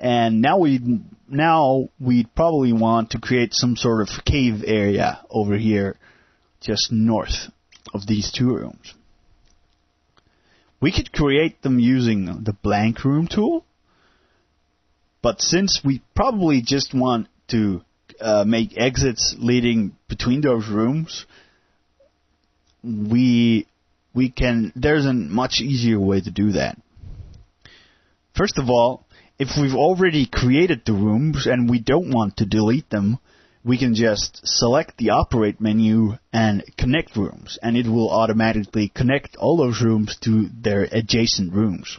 And now we'd probably want to create some sort of cave area over here, just north of these two rooms. We could create them using the blank room tool, but since we probably just want to make exits leading between those rooms, there's a much easier way to do that. First of all, if we've already created the rooms and we don't want to delete them, we can just select the operate menu and connect rooms, and it will automatically connect all those rooms to their adjacent rooms.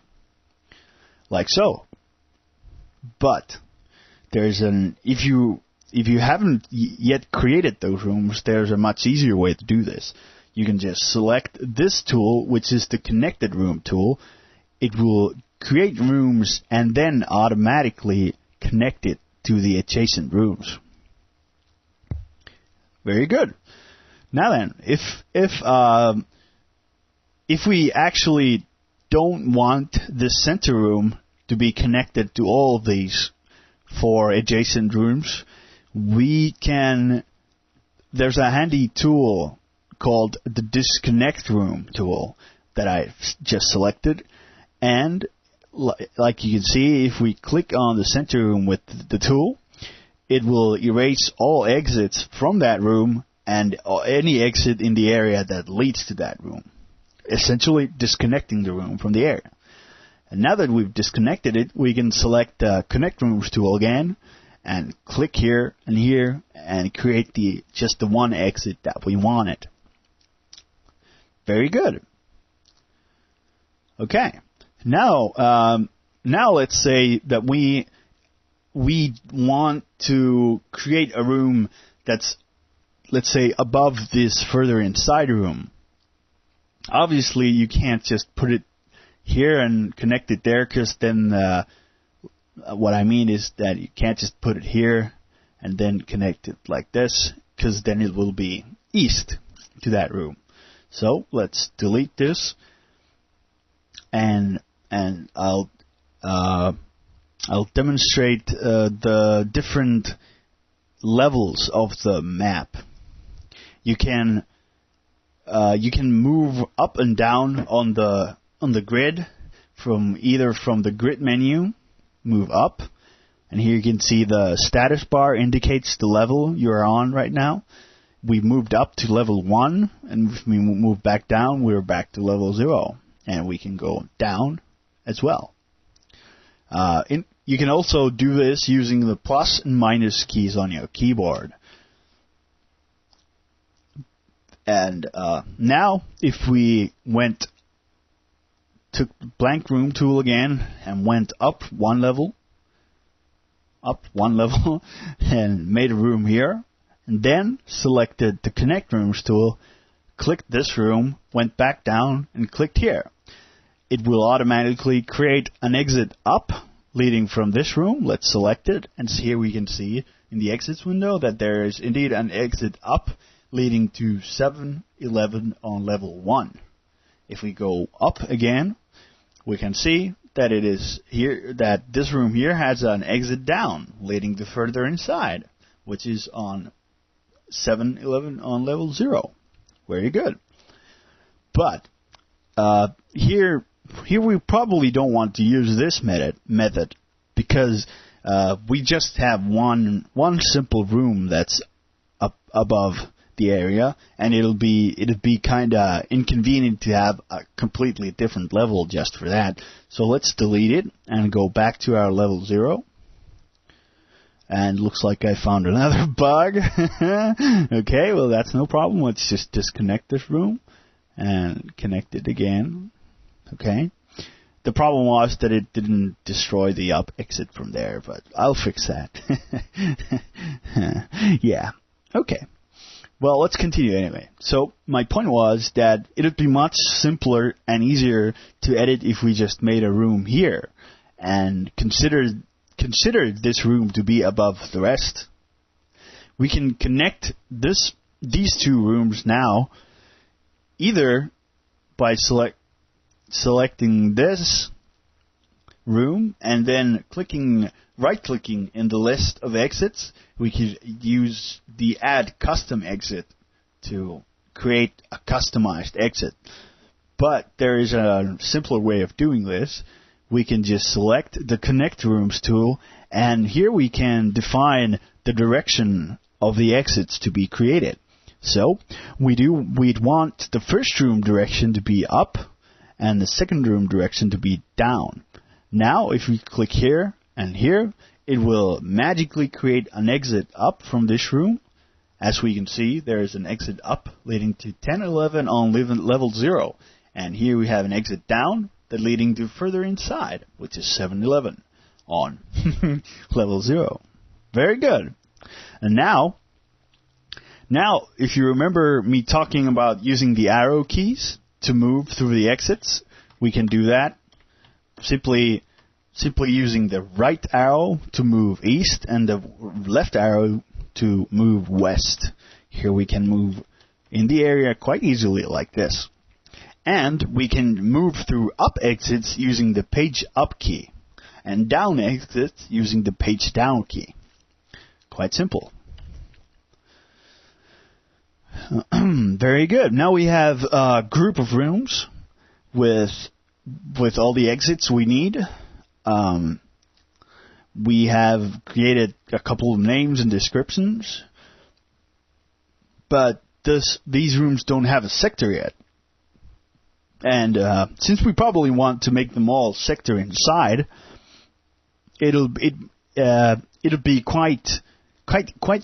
Like so. But if you haven't yet created those rooms, there's a much easier way to do this. You can just select this tool, which is the connected room tool. It will create rooms and then automatically connect it to the adjacent rooms. Very good. Now then, if we actually don't want this center room to be connected to all of these 4 adjacent rooms, there's a handy tool called the disconnect room tool that I just selected, and like you can see, if we click on the center room with the tool, it will erase all exits from that room and any exit in the area that leads to that room, essentially disconnecting the room from the area. And now that we've disconnected it, we can select the Connect Rooms tool again and click here and create just the one exit that we wanted. Very good. Okay. Now let's say that we want to create a room that's, let's say, above this further inside room. Obviously, you can't just put it here and connect it there, because then what I mean is that you can't just put it here and then connect it like this, because then it will be east to that room. So let's delete this, and I'll demonstrate the different levels of the map. You can move up and down on the grid from the grid menu, move up, and here you can see the status bar indicates the level you're on right now. We moved up to level 1, and if we move back down, we're back to level 0, and we can go down as well. You can also do this using the plus and minus keys on your keyboard. And now, if we took the blank room tool again and went up one level, and made a room here, and then selected the Connect Rooms tool, clicked this room, went back down, and clicked here, it will automatically create an exit up leading from this room. Let's select it, and here we can see in the exits window that there is indeed an exit up leading to 711 on level 1. If we go up again, we can see that it is here, that this room here has an exit down leading to further inside, which is on 711 on level 0. Very good. But here we probably don't want to use this method because we just have one simple room that's up above the area, and it'd be kind of inconvenient to have a completely different level just for that. So let's delete it and go back to our level 0. And looks like I found another bug. Okay, well that's no problem. Let's just disconnect this room and connect it again. Okay. The problem was that it didn't destroy the up exit from there, but I'll fix that. Yeah. Okay. Well, let's continue anyway. So my point was that it would be much simpler and easier to edit if we just made a room here and consider this room to be above the rest. We can connect these two rooms now either by selecting this room and then right-clicking in the list of exits, we could use the Add Custom Exit to create a customized exit. But there is a simpler way of doing this. We can just select the Connect Rooms tool, and here we can define the direction of the exits to be created. So we'd want the first room direction to be up and the second room direction to be down. Now if we click here and here, it will magically create an exit up from this room. As we can see, there is an exit up leading to 1011 on level 0. And here we have an exit down that leading to further inside, which is 711 on level 0. Very good. And now, if you remember me talking about using the arrow keys to move through the exits, we can do that simply using the right arrow to move east and the left arrow to move west. Here we can move in the area quite easily like this. And we can move through up exits using the page up key and down exits using the page down key. Quite simple. Very good. Now we have a group of rooms with all the exits we need. We have created a couple of names and descriptions, but these rooms don't have a sector yet. And since we probably want to make them all sector inside, it'll be quite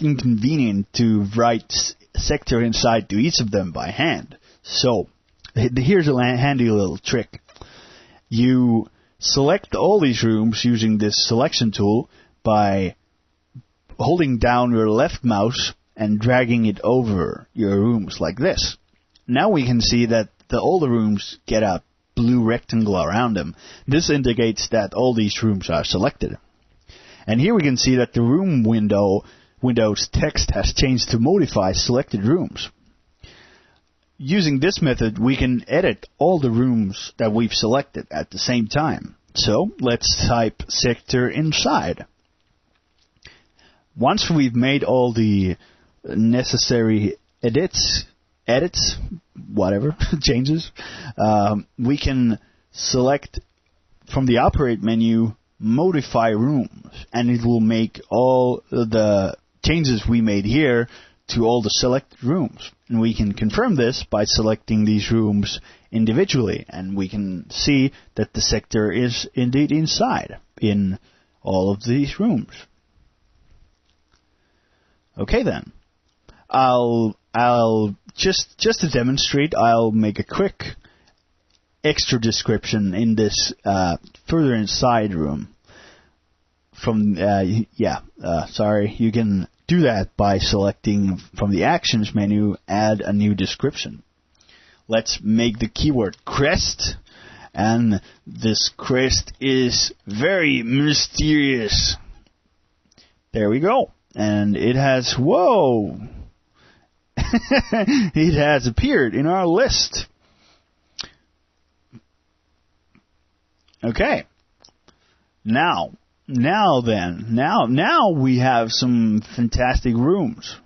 inconvenient to write sector inside to each of them by hand. So here's a handy little trick. You select all these rooms using this selection tool by holding down your left mouse and dragging it over your rooms like this. Now we can see that all the rooms get a blue rectangle around them. This indicates that all these rooms are selected. And here we can see that the room Windows text has changed to modify selected rooms. Using this method, we can edit all the rooms that we've selected at the same time. So let's type sector inside. Once we've made all the necessary edits, whatever, changes, we can select from the operate menu, modify rooms, and it will make all the changes we made here to all the selected rooms. And we can confirm this by selecting these rooms individually, and we can see that the sector is indeed inside in all of these rooms. Okay then. I'll just to demonstrate, I'll make a quick extra description in this further inside room. Sorry, you can do that by selecting from the Actions menu, Add a New Description. Let's make the keyword crest, and this crest is very mysterious. There we go. And it has, whoa! It has appeared in our list. Okay. Now we have some fantastic rooms.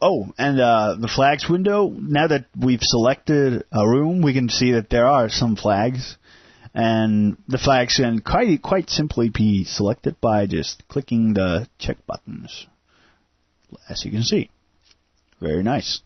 Oh, and the flags window, now that we've selected a room, we can see that there are some flags. And the flags can quite simply be selected by just clicking the check buttons, as you can see. Very nice.